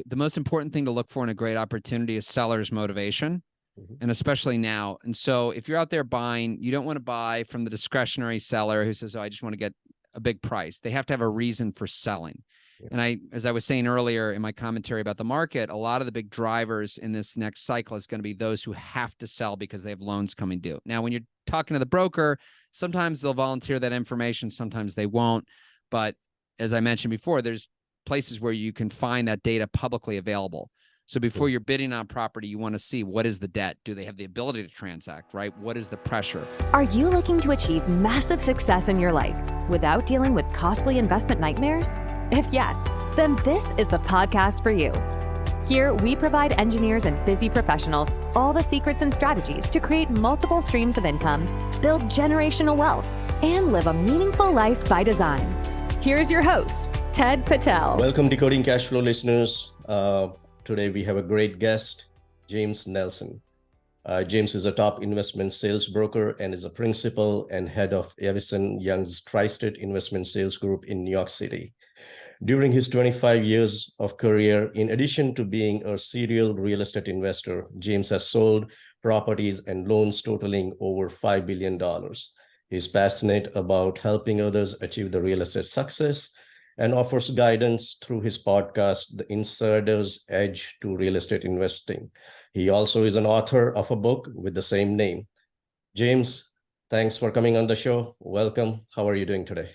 the most important thing to look for in a great opportunity is seller's motivation, and especially now. And so if you're out there buying, you don't want to buy from the discretionary seller who says, oh, I just want to get a big price. They have to have a reason for selling. And as I was saying earlier in my commentary about the market, a lot of the big drivers in this next cycle is going to be those who have to sell because they have loans coming due. Now, when you're talking to the broker, sometimes they'll volunteer that information, sometimes they won't. But as I mentioned before, there's places where you can find that data publicly available. So before you're bidding on property, you want to see, what is the debt? Do they have the ability to transact, right? What is the pressure? Are you looking to achieve massive success in your life without dealing with costly investment nightmares? If yes, then this is the podcast for you. Here, we provide engineers and busy professionals all the secrets and strategies to create multiple streams of income, build generational wealth, and live a meaningful life by design. Here's your host, Ted Patel. Welcome, Decoding Cashflow listeners. Today we have a great guest, James Nelson. James is a top investment sales broker and is a principal and head of Avison Young's Tri-State Investment Sales Group in New York City. During his 25 years of career, in addition to being a serial real estate investor, James has sold properties and loans totaling over $5 billion. He's passionate about helping others achieve the real estate success and offers guidance through his podcast, The Insider's Edge to Real Estate Investing. He also is an author of a book with the same name. James, thanks for coming on the show. Welcome. How are you doing today?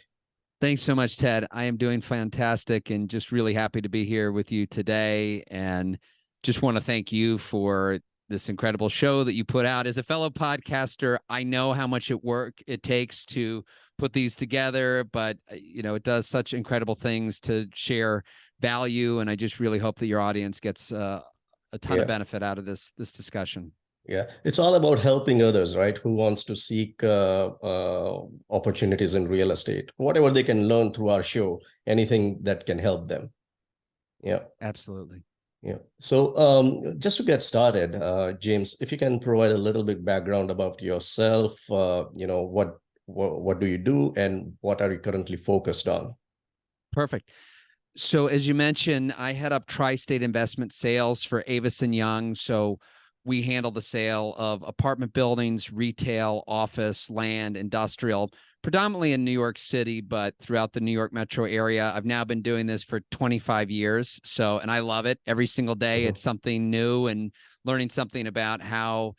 Thanks so much, Ted. I am doing fantastic and just really happy to be here with you today. And just want to thank you for this incredible show that you put out. As a fellow podcaster, I know how much work it takes to put these together, but it does such incredible things to share value. And I just really hope that your audience gets a ton of benefit out of this discussion. Yeah, it's all about helping others, right? Who wants to seek opportunities in real estate, whatever they can learn through our show, anything that can help them. Yeah, absolutely. Yeah. So just to get started, James, if you can provide a little bit background about yourself, what do you do and what are you currently focused on? Perfect. So as you mentioned, I head up Tri-State Investment Sales for Avison Young. So we handle the sale of apartment buildings, retail, office, land, industrial, predominantly in New York City, but throughout the New York metro area. I've now been doing this for 25 years. And I love it. Every single day, it's something new and learning something about how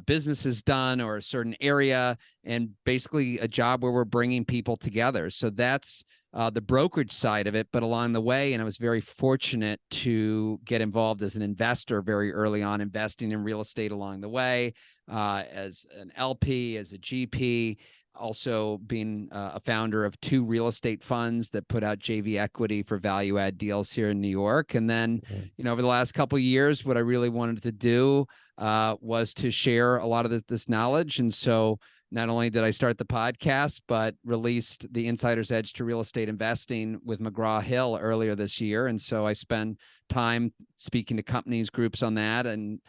business is done or a certain area, and basically a job where we're bringing people together. So that's the brokerage side of it. But along the way, and I was very fortunate to get involved as an investor very early on, investing in real estate along the way, as an LP, as a GP, also being a founder of 2 real estate funds that put out JV equity for value add deals here in New York. And then, over the last couple of years, what I really wanted to do was to share a lot of this knowledge. And so not only did I start the podcast, but released The Insider's Edge to Real Estate Investing with McGraw-Hill earlier this year. And so I spend time speaking to companies, groups on that, and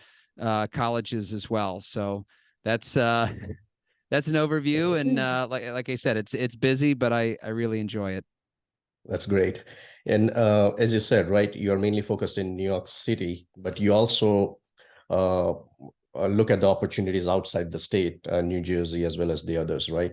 colleges as well. So that's an overview. And like I said, it's busy, but I really enjoy it. That's great. And as you said, right, you're mainly focused in New York City, but you also look at the opportunities outside the state, New Jersey, as well as the others, right?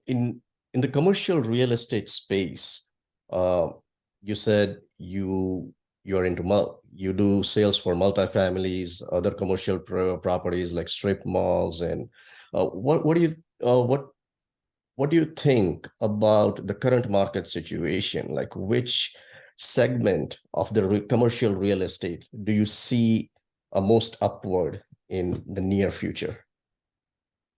In the commercial real estate space, you said you're into you do sales for multifamilies, other commercial properties like strip malls, and what do you think about the current market situation? Like, which segment of the commercial real estate do you see most upward in the near future?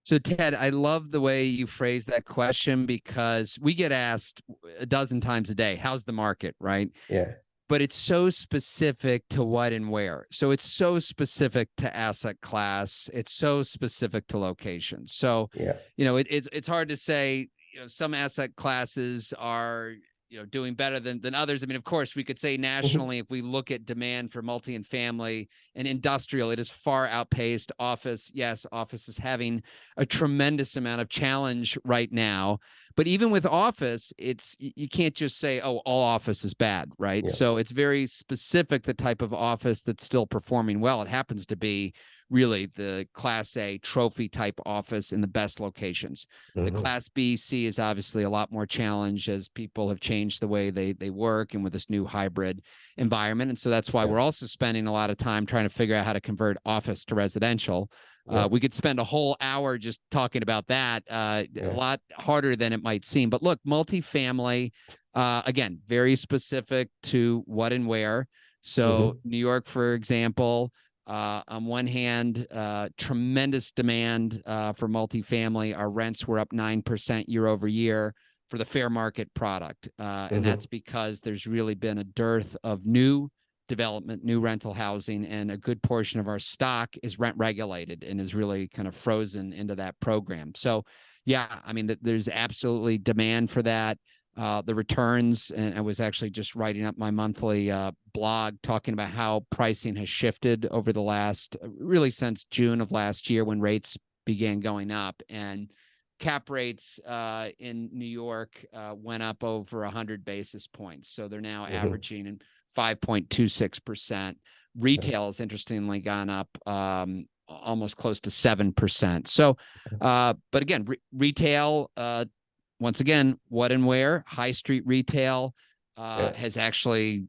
So Ted, I love the way you phrase that question, because we get asked a dozen times a day, how's the market, right? Yeah. But it's so specific to what and where. So it's so specific to asset class. It's so specific to location. So, it's hard to say, some asset classes are, doing better than others. I mean, of course, we could say nationally, if we look at demand for multi and family and industrial, it is far outpaced office. Yes, office is having a tremendous amount of challenge right now. But even with office, you can't just say, oh, all office is bad, right? Yeah. So it's very specific, the type of office that's still performing well. It happens to be really the Class A trophy type office in the best locations. The Class B, C is obviously a lot more challenge as people have changed the way they work and with this new hybrid environment. And so that's why we're also spending a lot of time trying to figure out how to convert office to residential. We could spend a whole hour just talking about that, a lot harder than it might seem. But look, multifamily, again, very specific to what and where. So New York, for example, on one hand, tremendous demand for multifamily. Our rents were up 9% year over year for the fair market product. And that's because there's really been a dearth of new development, new rental housing, and a good portion of our stock is rent regulated and is really kind of frozen into that program. So, yeah, I mean, there's absolutely demand for that. The returns, and I was actually just writing up my monthly blog talking about how pricing has shifted over the last, really since June of last year when rates began going up, and cap rates in New York went up over 100 basis points. So they're now averaging 5.26%. Retail has interestingly gone up almost close to 7%. So, but again, retail, once again, what and where, high street retail has actually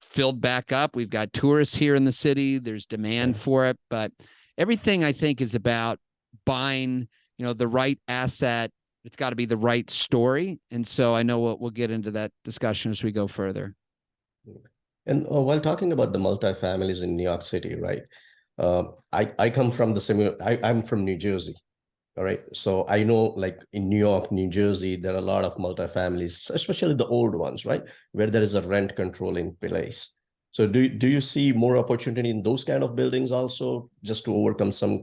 filled back up. We've got tourists here in the city. There's demand for it, but everything I think is about buying, the right asset. It's got to be the right story. And so I know we'll get into that discussion as we go further. And while talking about the multifamilies in New York City, right? I come from I'm from New Jersey. All right. So I know like in New York, New Jersey, there are a lot of multifamilies, especially the old ones, right? Where there is a rent control in place. So do you see more opportunity in those kind of buildings also, just to overcome some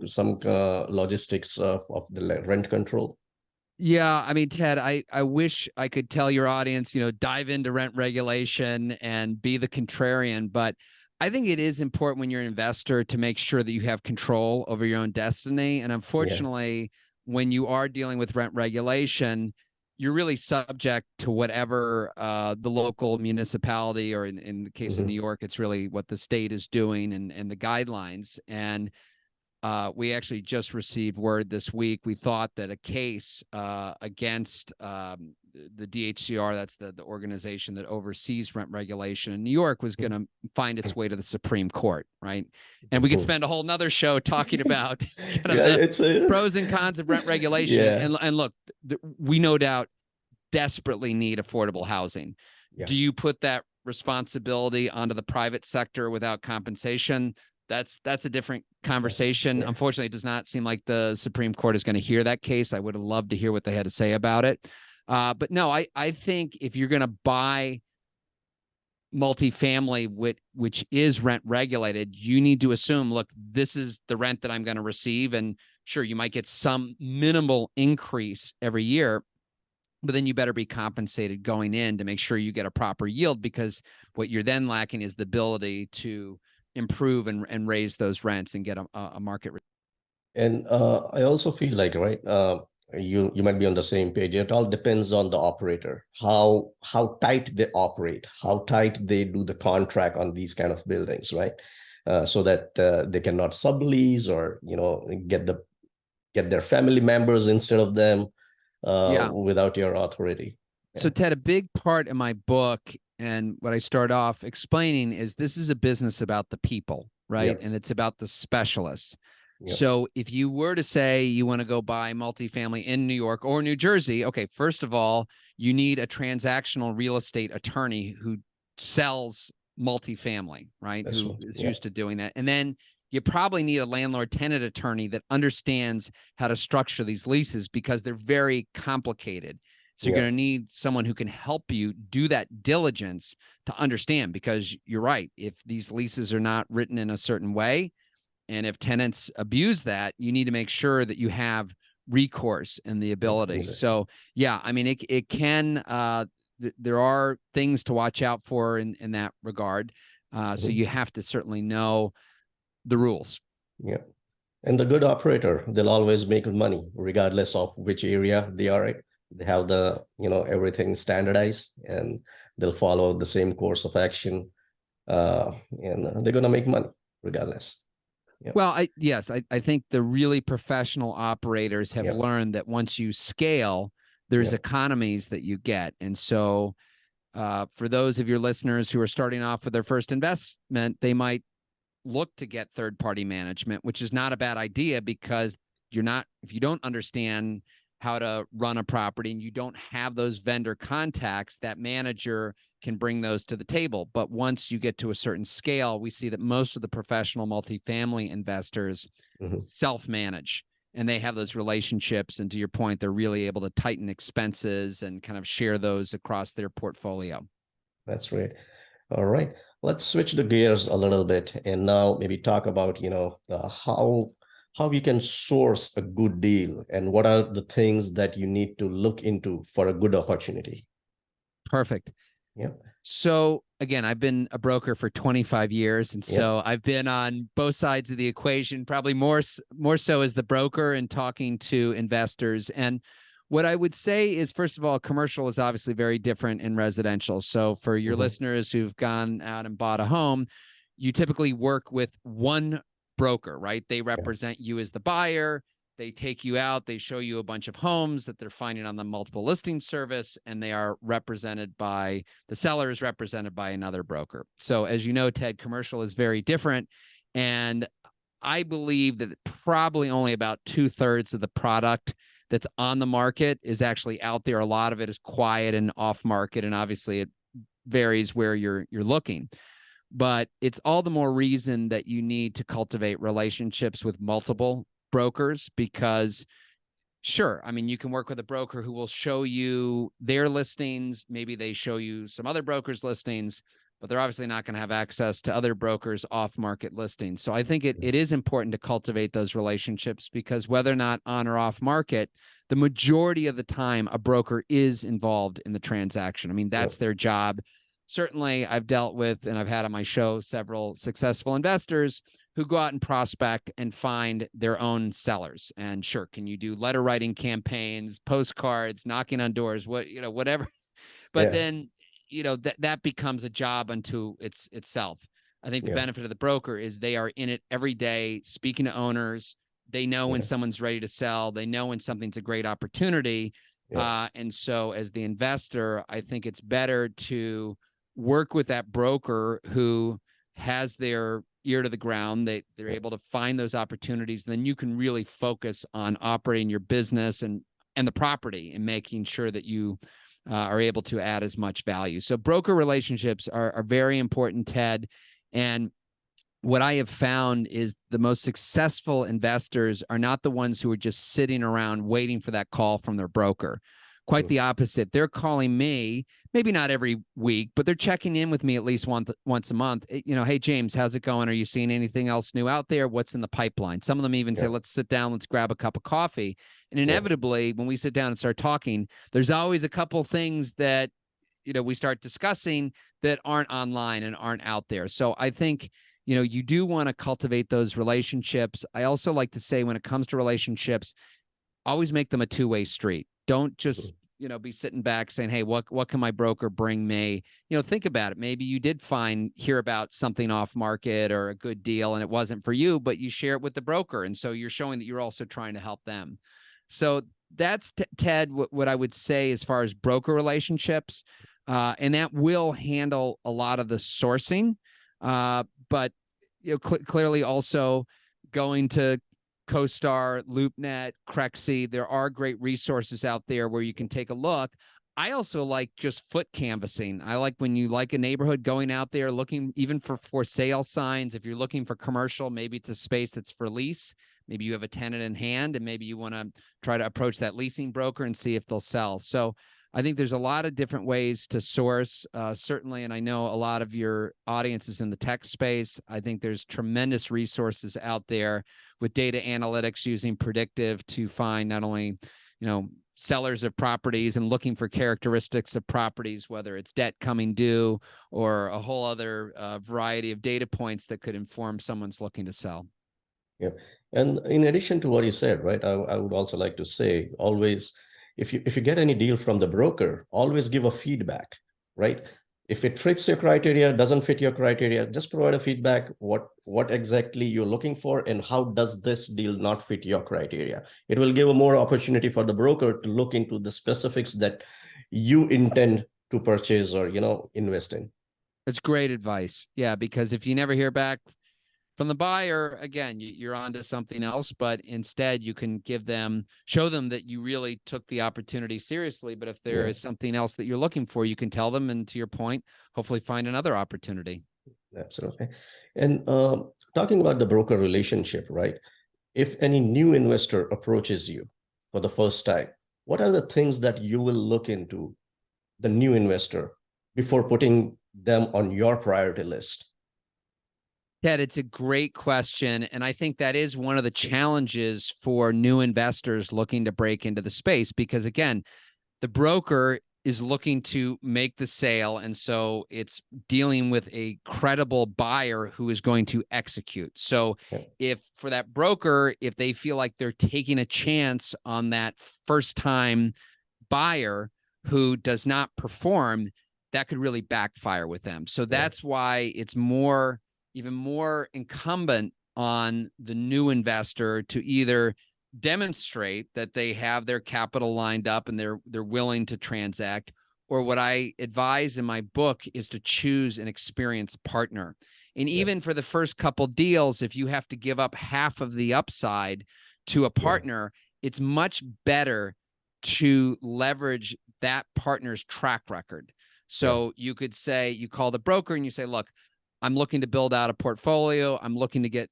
logistics of the rent control? Yeah, I mean, Ted, I wish I could tell your audience, dive into rent regulation and be the contrarian, but I think it is important when you're an investor to make sure that you have control over your own destiny. And unfortunately, when you are dealing with rent regulation, you're really subject to whatever the local municipality, or in the case of New York, it's really what the state is doing and the guidelines. And we actually just received word this week. We thought that a case against the DHCR, that's the organization that oversees rent regulation in New York, was going to find its way to the Supreme Court, right? And we could spend a whole nother show talking about kind of the pros and cons of rent regulation. And look, we no doubt desperately need affordable housing. Do you put that responsibility onto the private sector without compensation? That's a different conversation. Unfortunately, it does not seem like the Supreme Court is going to hear that case. I would have loved to hear what they had to say about it. But no, I think if you're going to buy multifamily, which is rent regulated, you need to assume, look, this is the rent that I'm going to receive. And sure, you might get some minimal increase every year, but then you better be compensated going in to make sure you get a proper yield, because what you're then lacking is the ability to improve and raise those rents and get a market. And I also feel like, right, you might be on the same page. It all depends on the operator, how tight they operate, how tight they do the contract on these kind of buildings, right? So that they cannot sublease or get their family members instead of them without your authority. So Ted, a big part in my book and what I start off explaining is this is a business about the people, right? And it's about the specialists. So if you were to say you want to go buy multifamily in New York or New Jersey, okay, first of all, you need a transactional real estate attorney who sells multifamily, right? Who is used to doing that. And then you probably need a landlord-tenant attorney that understands how to structure these leases, because they're very complicated. So you're going to need someone who can help you do that diligence to understand, because you're right. If these leases are not written in a certain way, and if tenants abuse that, you need to make sure that you have recourse and the ability. So yeah, I mean, it can, there are things to watch out for in that regard. So you have to certainly know the rules. Yeah. And the good operator, they'll always make money regardless of which area they are in. They have the, everything standardized, and they'll follow the same course of action. And they're going to make money regardless. Yeah. Well, I think the really professional operators have learned that once you scale, there's economies that you get. And so for those of your listeners who are starting off with their first investment, they might look to get third-party management, which is not a bad idea, because if you don't understand how to run a property and you don't have those vendor contacts, that manager can bring those to the table. But once you get to a certain scale, we see that most of the professional multifamily investors self-manage, and they have those relationships. And to your point, they're really able to tighten expenses and kind of share those across their portfolio. That's right. All right. Let's switch the gears a little bit and now maybe talk about, how you can source a good deal and what are the things that you need to look into for a good opportunity. Perfect. Yeah. So again, I've been a broker for 25 years. And so I've been on both sides of the equation, probably more so as the broker and talking to investors. And what I would say is, first of all, commercial is obviously very different in residential. So for your listeners who've gone out and bought a home, you typically work with one broker, right? They represent you as the buyer. They take you out, they show you a bunch of homes that they're finding on the multiple listing service, and they are represented by the seller is represented by another broker. So as you know, Ted, commercial is very different. And I believe that probably only about 2/3 of the product that's on the market is actually out there. A lot of it is quiet and off market. And obviously it varies where you're looking. But it's all the more reason that you need to cultivate relationships with multiple brokers, because sure, I mean, you can work with a broker who will show you their listings. Maybe they show you some other brokers' listings, but they're obviously not going to have access to other brokers' off-market listings. So I think it is important to cultivate those relationships, because whether or not on or off market, the majority of the time, a broker is involved in the transaction. I mean, that's their job. Certainly, I've dealt with, and I've had on my show, several successful investors who go out and prospect and find their own sellers. And sure, can you do letter writing campaigns, postcards, knocking on doors, whatever. But then, that becomes a job unto itself. I think the benefit of the broker is they are in it every day, speaking to owners. They know when someone's ready to sell. They know when something's a great opportunity. And so as the investor, I think it's better to work with that broker who has their ear to the ground. They're able to find those opportunities. Then you can really focus on operating your business and the property and making sure that you are able to add as much value. So broker relationships are very important, Ted. And what I have found is the most successful investors are not the ones who are just sitting around waiting for that call from their broker. Quite the opposite. They're calling me, maybe not every week, but they're checking in with me at least once a month. Hey, James, how's it going? Are you seeing anything else new out there? What's in the pipeline? Some of them even say, let's sit down, let's grab a cup of coffee. And inevitably, when we sit down and start talking, there's always a couple things that, we start discussing that aren't online and aren't out there. So I think, you do want to cultivate those relationships. I also like to say, when it comes to relationships, always make them a two-way street. Don't just, be sitting back saying, hey, what can my broker bring me? Think about it. Maybe you did hear about something off market or a good deal and it wasn't for you, but you share it with the broker. And so you're showing that you're also trying to help them. So that's, Ted, what I would say as far as broker relationships. And that will handle a lot of the sourcing. But clearly also going to CoStar, LoopNet, Crexi, there are great resources out there where you can take a look. I also like just foot canvassing. I like when you like a neighborhood, going out there, looking even for sale signs. If you're looking for commercial, maybe it's a space that's for lease. Maybe you have a tenant in hand and maybe you want to try to approach that leasing broker and see if they'll sell. So I think there's a lot of different ways to source, certainly, and I know a lot of your audience is in the tech space. I think there's tremendous resources out there with data analytics using predictive to find not only, sellers of properties and looking for characteristics of properties, whether it's debt coming due or a whole other variety of data points that could inform someone's looking to sell. Yeah. And in addition to what you said, right, I would also like to say, always, if you get any deal from the broker, always give a feedback, right? If it fits your criteria, doesn't fit your criteria, just provide a feedback, what exactly you're looking for and how does this deal not fit your criteria. It will give a more opportunity for the broker to look into the specifics that you intend to purchase or, invest in. It's great advice. Yeah, because if you never hear back from the buyer, again, you're on to something else, but instead you can show them that you really took the opportunity seriously. But if there is something else that you're looking for, you can tell them, and to your point, hopefully find another opportunity. Absolutely. And talking about the broker relationship, right? If any new investor approaches you for the first time, what are the things that you will look into the new investor before putting them on your priority list? Ted, it's a great question. And I think that is one of the challenges for new investors looking to break into the space, because again, the broker is looking to make the sale. And so it's dealing with a credible buyer who is going to execute. So if for that broker, if they feel like they're taking a chance on that first time buyer who does not perform, that could really backfire with them. So that's why it's even more incumbent on the new investor to either demonstrate that they have their capital lined up and they're willing to transact, or what I advise in my book is to choose an experienced partner. And even for the first couple deals, if you have to give up half of the upside to a partner, it's much better to leverage that partner's track record. So you could say, you call the broker and you say, look, I'm looking to build out a portfolio. I'm looking to get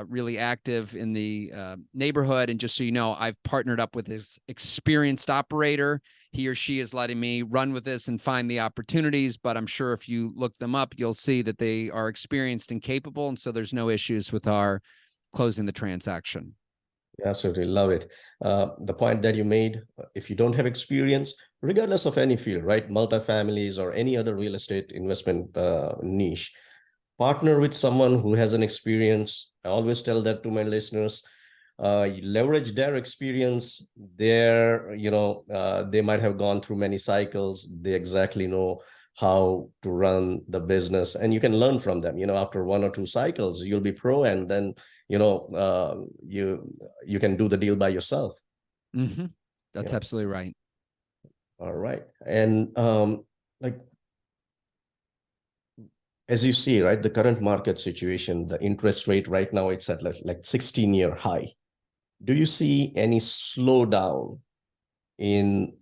really active in the neighborhood. And just so you know, I've partnered up with this experienced operator. He or she is letting me run with this and find the opportunities. But I'm sure if you look them up, you'll see that they are experienced and capable. And so there's no issues with our closing the transaction. Absolutely love it. The point that you made, if you don't have experience, regardless of any field, right? Multifamilies or any other real estate investment niche, partner with someone who has an experience. I always tell that to my listeners. Leverage their experience. They might have gone through many cycles. They exactly know how to run the business, and you can learn from them. After one or two cycles, you'll be pro, and then you can do the deal by yourself. Mm-hmm. That's absolutely right. All right, and as you see, right, the current market situation, the interest rate right now, it's at like 16-year high. Do you see any slowdown in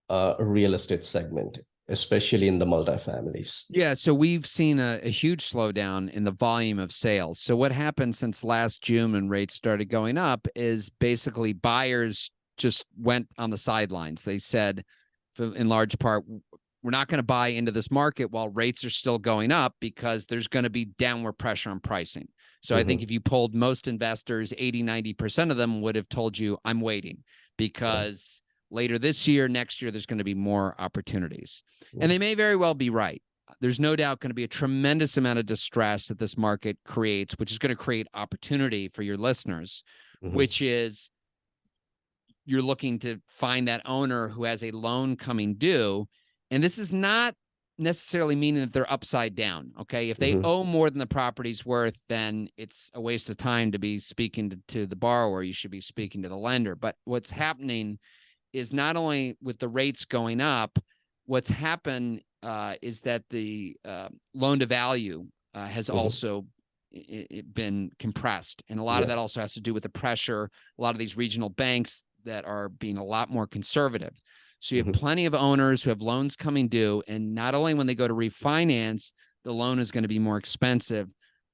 a real estate segment, especially in the multifamilies? Yeah, so we've seen a huge slowdown in the volume of sales. So what happened since last June when rates started going up is basically buyers just went on the sidelines. They said, in large part, we're not going to buy into this market while rates are still going up because there's going to be downward pressure on pricing. So I think if you polled most investors, 80-90% of them would have told you, I'm waiting because later this year, next year, there's going to be more opportunities. And they may very well be right. There's no doubt going to be a tremendous amount of distress that this market creates, which is going to create opportunity for your listeners, which is you're looking to find that owner who has a loan coming due. And this is not necessarily meaning that they're upside down. Okay. If they owe more than the property's worth, then it's a waste of time to be speaking to the borrower. You should be speaking to the lender. But what's happening is not only with the rates going up, what's happened is that the loan to value has also been compressed. And a lot of that also has to do with the pressure. A lot of these regional banks that are being a lot more conservative. So you have plenty of owners who have loans coming due. And not only when they go to refinance, the loan is going to be more expensive,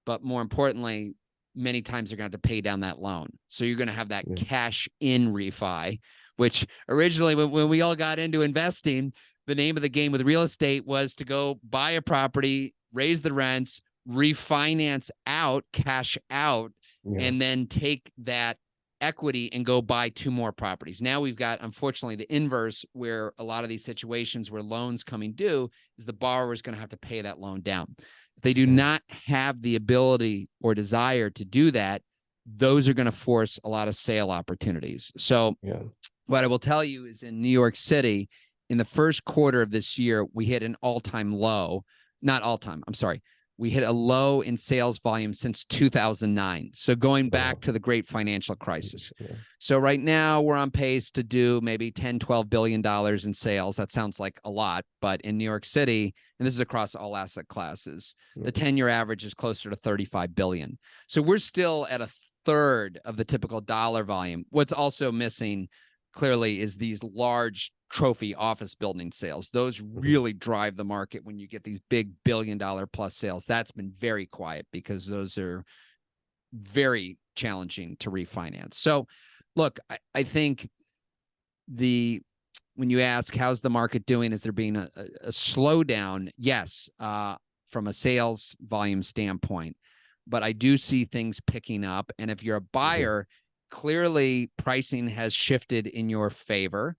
but more importantly, many times they're going to have to pay down that loan. So you're going to have that cash in refi, which originally when we all got into investing, the name of the game with real estate was to go buy a property, raise the rents, refinance out, cash out, and then take that equity and go buy 2 more properties. Now we've got, unfortunately, the inverse, where a lot of these situations where loans coming due is the borrower is going to have to pay that loan down. If they do not have the ability or desire to do that, those are going to force a lot of sale opportunities. So what I will tell you is in New York City, in the first quarter of this year, we hit an all-time low, not all-time, I'm sorry. We hit a low in sales volume since 2009. So going back to the great financial crisis. So right now we're on pace to do maybe 10, $12 billion in sales. That sounds like a lot, but in New York City, and this is across all asset classes, the 10-year average is closer to 35 billion. So we're still at a third of the typical dollar volume. What's also missing clearly is these large trophy office building sales. Those really drive the market when you get these big $1 billion plus sales. That's been very quiet because those are very challenging to refinance. So look, I think when you ask how's the market doing, is there being a slowdown? Yes, from a sales volume standpoint, but I do see things picking up. And if you're a buyer, clearly pricing has shifted in your favor.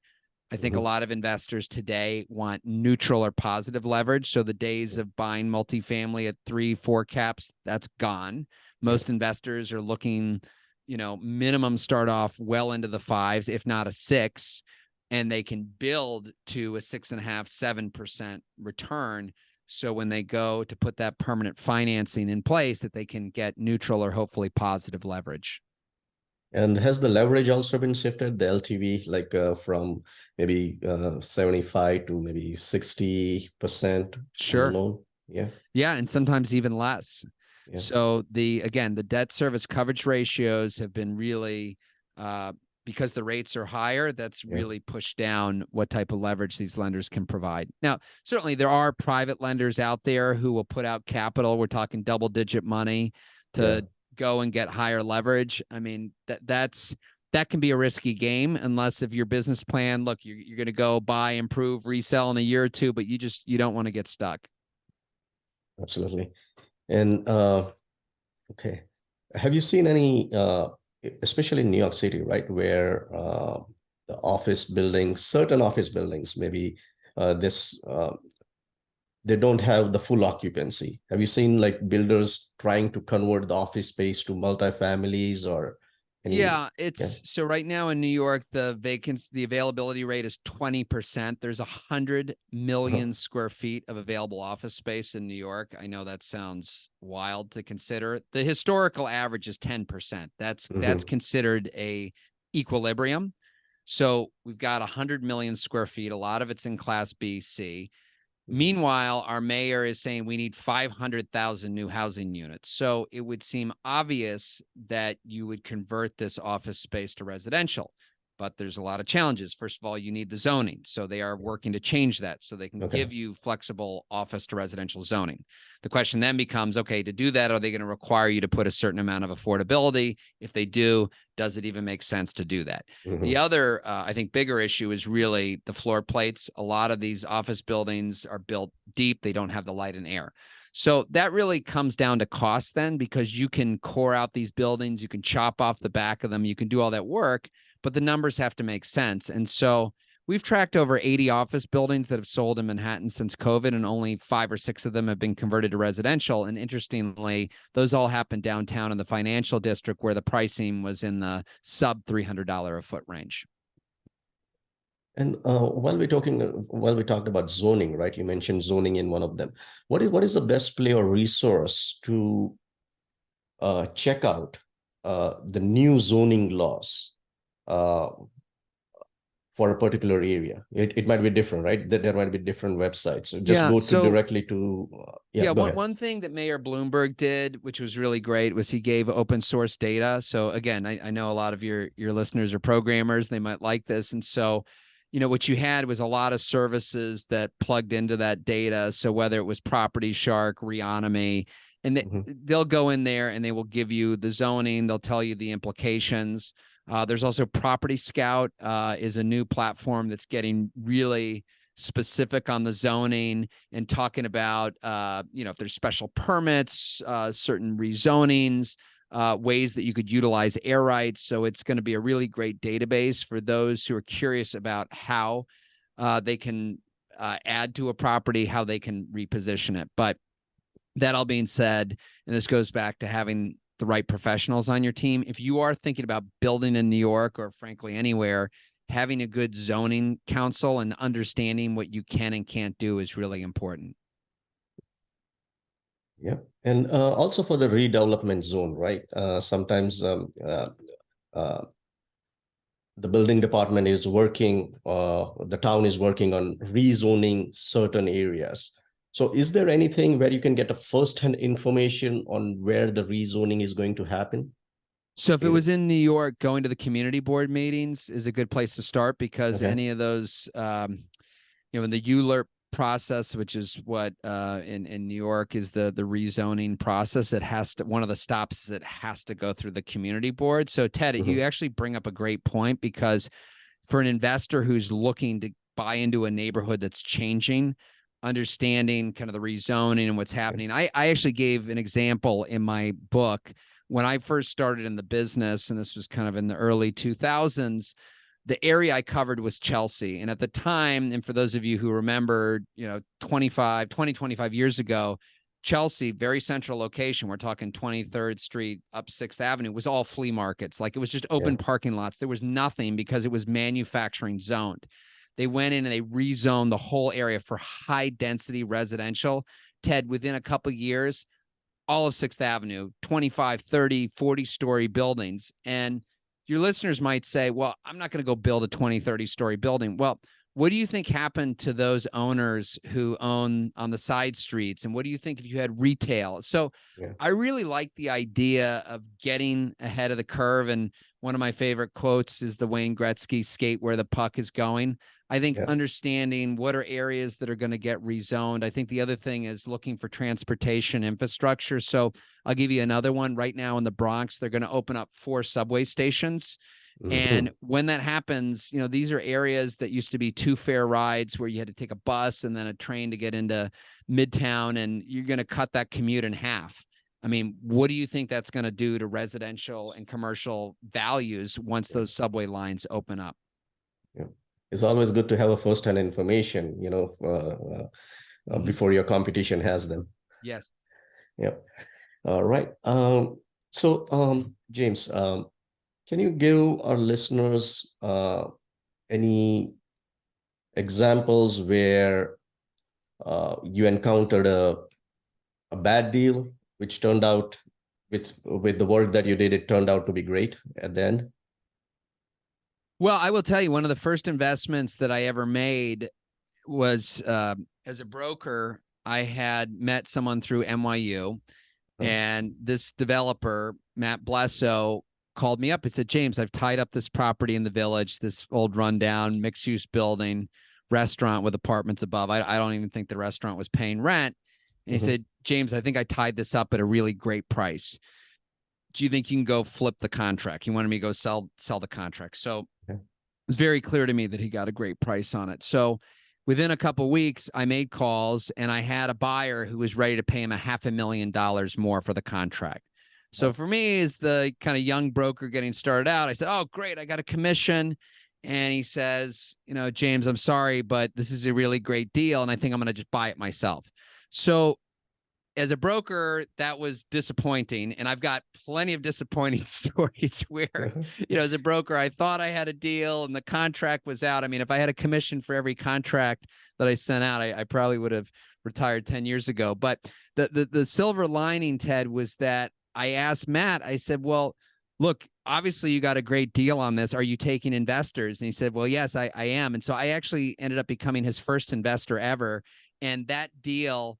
I think a lot of investors today want neutral or positive leverage. So the days of buying multifamily at 3-4 caps, that's gone. Most investors are looking, minimum start off well into the 5s, if not a 6, and they can build to a 6.5-7% return. So when they go to put that permanent financing in place, that they can get neutral or hopefully positive leverage. And has the leverage also been shifted, the LTV, like from maybe 75 to maybe 60%? Sure. Loan? Yeah, and sometimes even less. So the debt service coverage ratios have been really, because the rates are higher, that's really pushed down what type of leverage these lenders can provide. Now, certainly there are private lenders out there who will put out capital. We're talking double-digit money to go and get higher leverage. I mean, that can be a risky game unless if your business plan, look, you're going to go buy, improve, resell in a year or two, but you don't want to get stuck. Absolutely. And okay, have you seen any, especially in New York City, right, where certain office buildings, maybe they don't have the full occupancy? Have you seen like builders trying to convert the office space to multifamilies or any? So right now in New York, the availability rate is 20%. There's 100 million square feet of available office space in New York. I know that sounds wild to consider. The historical average is 10%. That's considered a equilibrium. So we've got 100 million square feet. A lot of it's in Class B, C. Meanwhile, our mayor is saying we need 500,000 new housing units. So it would seem obvious that you would convert this office space to residential, but there's a lot of challenges. First of all, you need the zoning. So they are working to change that so they can give you flexible office to residential zoning. The question then becomes, okay, to do that, are they going to require you to put a certain amount of affordability? If they do, does it even make sense to do that? The other, I think, bigger issue is really the floor plates. A lot of these office buildings are built deep. They don't have the light and air. So that really comes down to cost then, because you can core out these buildings, you can chop off the back of them, you can do all that work, but the numbers have to make sense. And so we've tracked over 80 office buildings that have sold in Manhattan since COVID, and only 5 or 6 of them have been converted to residential. And interestingly, those all happened downtown in the financial district where the pricing was in the sub $300 a foot range. And while we talked about zoning, right? You mentioned zoning in one of them. What is the best play or resource to check out the new zoning laws for a particular area? It might be different, right? There might be different websites. So just directly to one thing that Mayor Bloomberg did, which was really great, was he gave open source data. So again, I know a lot of your listeners are programmers, they might like this. And so what you had was a lot of services that plugged into that data. So whether it was Property Shark, Reonomy, and they'll go in there and they will give you the zoning. They'll tell you the implications. There's also Property Scout is a new platform that's getting really specific on the zoning and talking about, if there's special permits, certain rezonings. ways that you could utilize air rights. So it's going to be a really great database for those who are curious about how they can add to a property, how they can reposition it. But that all being said, and this goes back to having the right professionals on your team, if you are thinking about building in New York or frankly anywhere, having a good zoning council and understanding what you can and can't do is really important. Yeah. And also for the redevelopment zone, right? Sometimes the building department is working, the town is working on rezoning certain areas. So is there anything where you can get a first-hand information on where the rezoning is going to happen? So if it was in New York, going to the community board meetings is a good place to start, because any of those, in the ULURP process, which is what in New York is the rezoning process, it has to, one of the stops is it has to go through the community board. So Ted, you actually bring up a great point, because for an investor who's looking to buy into a neighborhood that's changing, understanding kind of the rezoning and what's happening. I actually gave an example in my book when I first started in the business, and this was kind of in the early 2000s. The area I covered was Chelsea. And at the time, and for those of you who remember, 25 years ago, Chelsea, very central location, we're talking 23rd Street up 6th Avenue, was all flea markets. Like, it was just open parking lots. There was nothing, because it was manufacturing zoned. They went in and they rezoned the whole area for high density residential. Ted, within a couple of years, all of 6th Avenue, 25, 30, 40-story buildings. And your listeners might say, well, I'm not going to go build a 20, 30-story building. Well, what do you think happened to those owners who own on the side streets? And what do you think if you had retail? So I really like the idea of getting ahead of the curve. And one of my favorite quotes is the Wayne Gretzky skate where the puck is going. I think understanding what are areas that are going to get rezoned. I think the other thing is looking for transportation infrastructure. So I'll give you another one. Right now in the Bronx, they're going to open up 4 subway stations. And when that happens, these are areas that used to be 2 fare rides where you had to take a bus and then a train to get into Midtown, and you're going to cut that commute in half. I mean, what do you think that's going to do to residential and commercial values once those subway lines open up? Yeah. It's always good to have a first-hand information, before your competition has them. Yes. Yeah. All right. So, James, can you give our listeners any examples where you encountered a bad deal, which turned out with the work that you did, it turned out to be great at the end? Well, I will tell you, one of the first investments that I ever made was as a broker. I had met someone through NYU, and this developer, Matt Blesso, called me up and said, James, I've tied up this property in the Village, this old rundown mixed-use building, restaurant with apartments above. I don't even think the restaurant was paying rent. And he said, James, I think I tied this up at a really great price. Do you think you can go flip the contract? He wanted me to go sell the contract. So it was very clear to me that he got a great price on it. So within a couple of weeks, I made calls, and I had a buyer who was ready to pay him $500,000 more for the contract. So for me, as the kind of young broker getting started out, I said, oh, great, I got a commission. And he says, James, I'm sorry, but this is a really great deal, and I think I'm going to just buy it myself. So as a broker, that was disappointing. And I've got plenty of disappointing stories where, as a broker, I thought I had a deal and the contract was out. I mean, if I had a commission for every contract that I sent out, I probably would have retired 10 years ago. But the silver lining, Ted, was that I asked Matt, I said, well, look, obviously you got a great deal on this. Are you taking investors? And he said, well, yes, I am. And so I actually ended up becoming his first investor ever. And that deal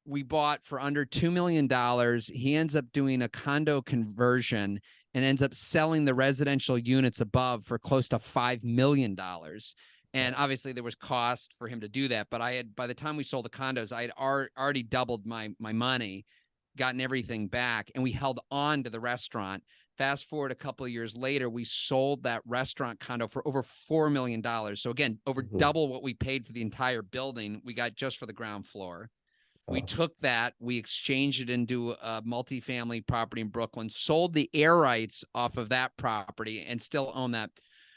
we bought for under $2 million. He ends up doing a condo conversion and ends up selling the residential units above for close to $5 million. And obviously there was cost for him to do that. But by the time we sold the condos, I had already doubled my money, gotten everything back, and we held on to the restaurant. Fast forward a couple of years later, we sold that restaurant condo for over $4 million. So again, over double what we paid for the entire building we got just for the ground floor. We took that, we exchanged it into a multifamily property in Brooklyn, sold the air rights off of that property, and still own that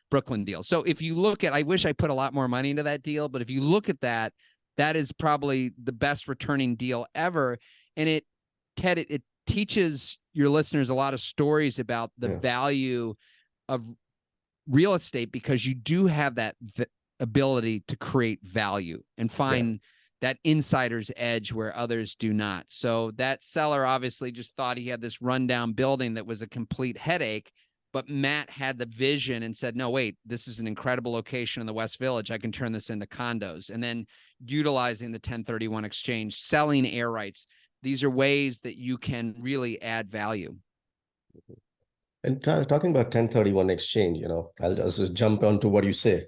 Brooklyn deal. So if you look at, I wish I put a lot more money into that deal, but if you look at that, that is probably the best returning deal ever. And Ted, it teaches your listeners a lot of stories about the value of real estate, because you do have that ability to create value and find that insider's edge where others do not. So that seller obviously just thought he had this rundown building that was a complete headache, but Matt had the vision and said, no, wait, this is an incredible location in the West Village. I can turn this into condos. And then utilizing the 1031 exchange, selling air rights. These are ways that you can really add value. And talking about 1031 exchange, I'll just jump onto what you say.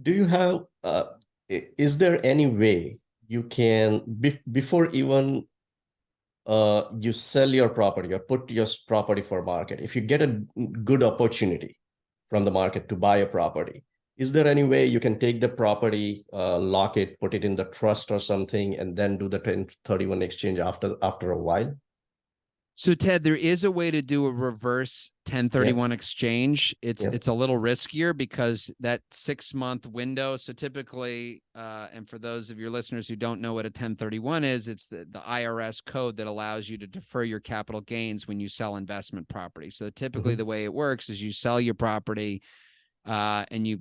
Do you have, is there any way you can, before even you sell your property or put your property for market, if you get a good opportunity from the market to buy a property, is there any way you can take the property, lock it, put it in the trust or something, and then do the 1031 exchange after a while? So Ted, there is a way to do a reverse 1031 exchange. It's a little riskier because that 6-month window. So typically, and for those of your listeners who don't know what a 1031 is, it's the IRS code that allows you to defer your capital gains when you sell investment property. So typically the way it works is you sell your property, and you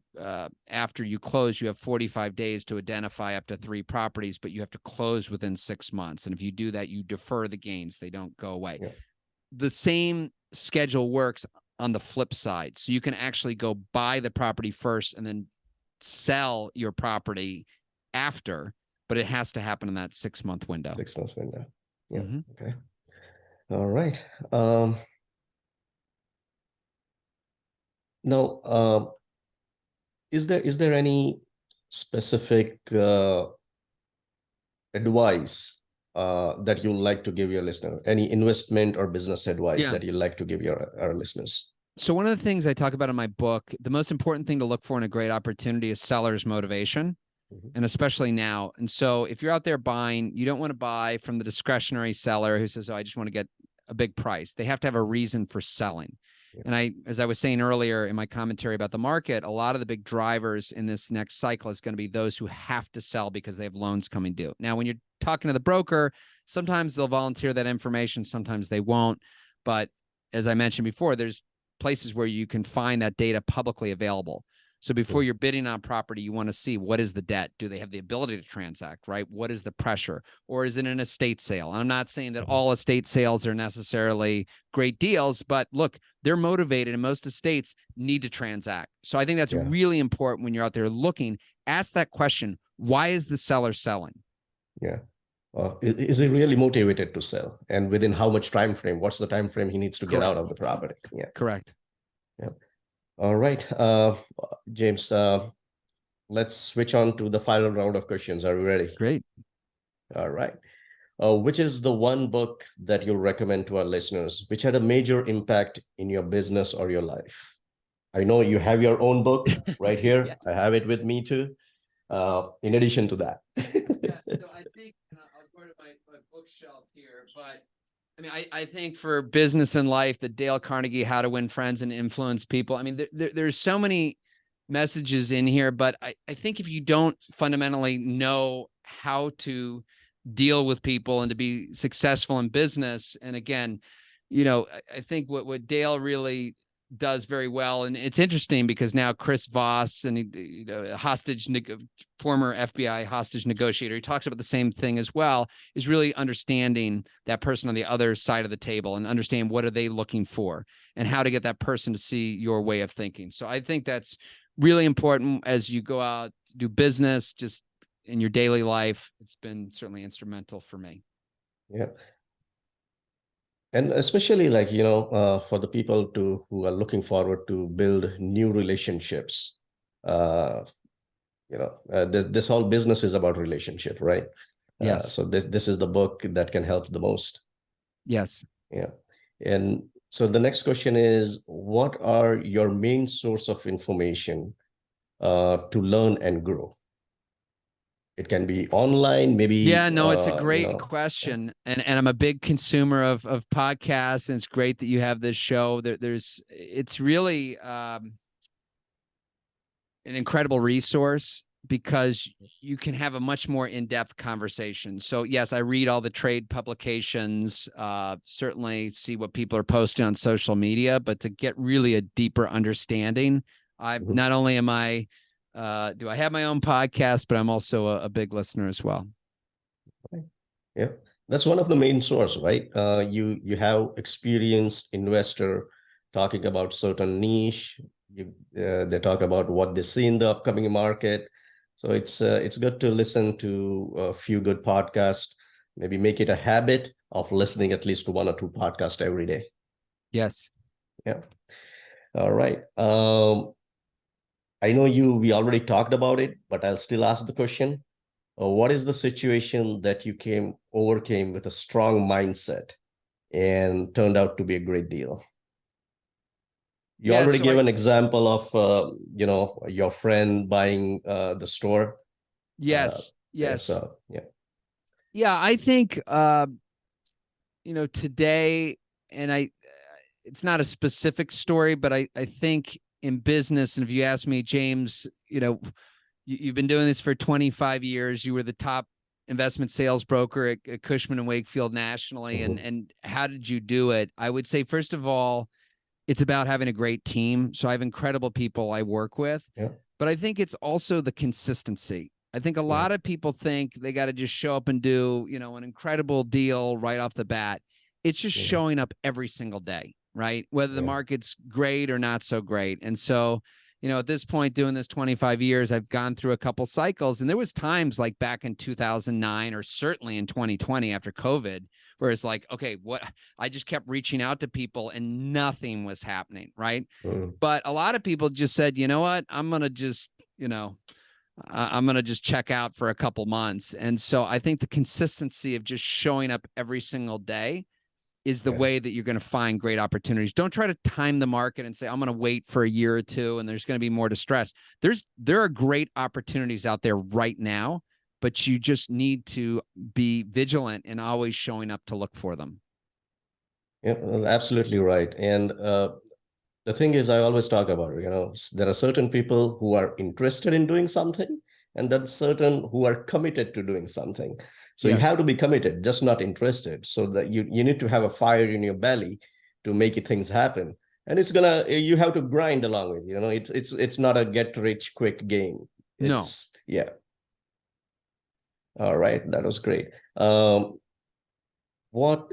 after you close, you have 45 days to identify up to 3 properties, but you have to close within 6 months. And if you do that, you defer the gains. They don't go away. The same schedule works on the flip side. So you can actually go buy the property first and then sell your property after, but it has to happen in that 6-month window. 6 months window. Yeah. Okay. All right. Now, is there any specific advice that you'd like to give your listener? Any investment or business advice that you'd like to give our listeners? So one of the things I talk about in my book, the most important thing to look for in a great opportunity is seller's motivation, and especially now. And so if you're out there buying, you don't want to buy from the discretionary seller who says, oh, I just want to get a big price. They have to have a reason for selling. And as I was saying earlier in my commentary about the market, a lot of the big drivers in this next cycle is going to be those who have to sell because they have loans coming due. Now, when you're talking to the broker, sometimes they'll volunteer that information, sometimes they won't. But as I mentioned before, there's places where you can find that data publicly available. So before you're bidding on property, you want to see, what is the debt? Do they have the ability to transact, right? What is the pressure? Or is it an estate sale? And I'm not saying that all estate sales are necessarily great deals, but look, they're motivated, and most estates need to transact. So I think that's really important when you're out there looking. Ask that question, why is the seller selling? Yeah. Is he really motivated to sell? And within how much time frame? What's the time frame he needs to get out of the property? Yeah. Correct. Yeah. All right, James, let's switch on to the final round of questions. Are we ready? Great. All right. Which is the one book that you'll recommend to our listeners, which had a major impact in your business or your life? I know you have your own book right here. I have it with me too. In addition to that. So I think I'll go to my bookshelf here, but I mean, I think for business and life, the Dale Carnegie, How to Win Friends and Influence People. I mean, there's so many messages in here, but I think if you don't fundamentally know how to deal with people and to be successful in business, and again, I think what Dale really does very well, and it's interesting because now Chris Voss, and former FBI hostage negotiator, he talks about the same thing as well, is really understanding that person on the other side of the table and understand what are they looking for and how to get that person to see your way of thinking. So I think that's really important as you go out, do business, just in your daily life. It's been certainly instrumental for me. Yeah. And especially for the people who are looking forward to build new relationships, this whole business is about relationship, right? Yes. So this is the book that can help the most. Yes. Yeah. And so the next question is, what are your main source of information to learn and grow? It can be online, maybe, Yeah, no, it's a you great know. question. And I'm a big consumer of podcasts, and it's great that you have this show. It's really an incredible resource because you can have a much more in-depth conversation. So yes, I read all the trade publications, certainly see what people are posting on social media, but to get really a deeper understanding, I've Mhm. not only am I do I have my own podcast, but I'm also a big listener as well. Yeah, that's one of the main source, right? You have experienced investor talking about certain niche. They talk about what they see in the upcoming market. So it's good to listen to a few good podcasts. Maybe make it a habit of listening at least to one or two podcasts every day. Yes. Yeah. All right. I know we already talked about it, but I'll still ask the question. What is the situation that you overcame with a strong mindset and turned out to be a great deal? You Yeah, already so gave I an example of your friend buying the store. Uh, yes, yeah, yes. so yeah. Yeah, I think today, and it's not a specific story, but I think in business, and if you ask me, James, you've been doing this for 25 years. You were the top investment sales broker at Cushman and Wakefield nationally. Mhm. And how did you do it? I would say, first of all, it's about having a great team. So I have incredible people I work with, Yeah, but I think it's also the consistency. I think a yeah, lot of people think they got to just show up and do, an incredible deal right off the bat. It's just yeah, showing up every single day, right? Whether the yeah. market's great or not so great. And so, at this point, doing this 25 years, I've gone through a couple cycles, and there was times like back in 2009 or certainly in 2020 after COVID, where it's like, okay, what I just kept reaching out to people and nothing was happening, right? Mm, But a lot of people just said, you know what, I'm going to just, I'm going to just check out for a couple months. And so I think the consistency of just showing up every single day is the yeah, way that you're going to find great opportunities. Don't try to time the market and say, I'm going to wait for a year or two and there's going to be more distress. There are great opportunities out there right now, but you just need to be vigilant and always showing up to look for them. yeah, that's absolutely right. And the thing is, I always talk about, there are certain people who are interested in doing something, and then certain who are committed to doing something. So you Yes. have to be committed, just not interested. So that you need to have a fire in your belly to make things happen. And you have to grind along with, it's not a get rich quick game. No. Yeah. All right. That was great. Um, what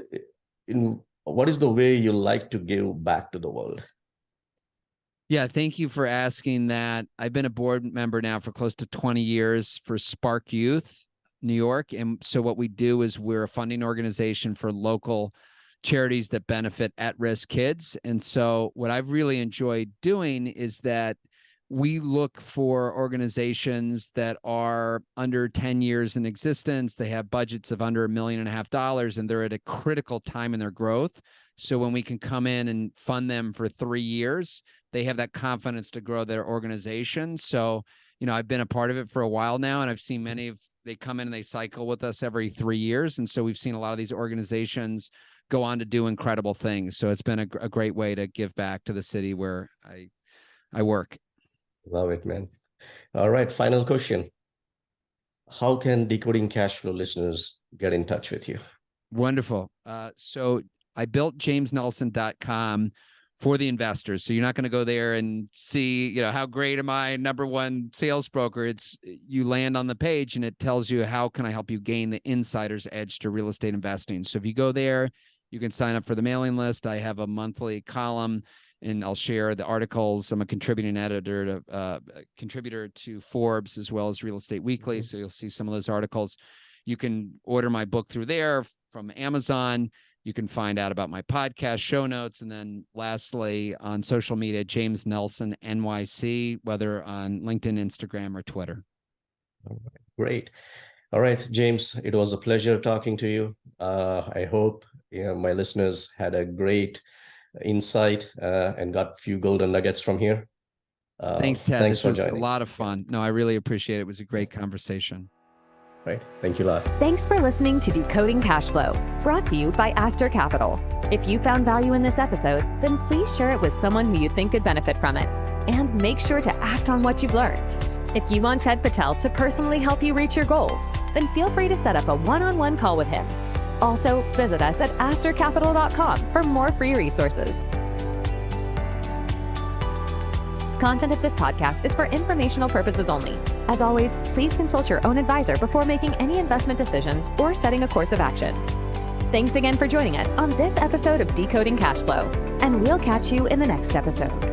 what is the way you like to give back to the world? Yeah, thank you for asking that. I've been a board member now for close to 20 years for Spark Youth, New York. And so what we do is we're a funding organization for local charities that benefit at-risk kids. And so what I've really enjoyed doing is that we look for organizations that are under 10 years in existence. They have budgets of under $1.5 million, and they're at a critical time in their growth. So when we can come in and fund them for 3 years, they have that confidence to grow their organization. So, I've been a part of it for a while now, and I've seen they come in and they cycle with us every 3 years. And so we've seen a lot of these organizations go on to do incredible things. So it's been a great way to give back to the city where I work. Love it, man. All right. Final question. How can Decoding Cashflow listeners get in touch with you? Wonderful. So I built jamesnelson.com for the investors. So you're not going to go there and see, how great am I, number one sales broker. You land on the page and it tells you how can I help you gain the insider's edge to real estate investing. So if you go there, you can sign up for the mailing list. I have a monthly column and I'll share the articles. I'm a contributing editor contributor to Forbes as well as Real Estate Weekly. So you'll see some of those articles. You can order my book through there from Amazon. You can find out about my podcast show notes. And then lastly, on social media, James Nelson NYC, whether on LinkedIn, Instagram, or Twitter. All right, great. All right, James, it was a pleasure talking to you. I hope my listeners had a great insight and got a few golden nuggets from here. Thanks, Ted. Thanks This for was a joining. lot of fun. No, I really appreciate it. It was a great conversation. Right. Thank you a lot. Thanks for listening to Decoding Cashflow, brought to you by Aster Capital. If you found value in this episode, then please share it with someone who you think could benefit from it. And make sure to act on what you've learned. If you want Ted Patel to personally help you reach your goals, then feel free to set up a one-on-one call with him. Also, visit us at astercapital.com for more free resources. Content of this podcast is for informational purposes only. As always, please consult your own advisor before making any investment decisions or setting a course of action. Thanks again for joining us on this episode of Decoding Cashflow, and we'll catch you in the next episode.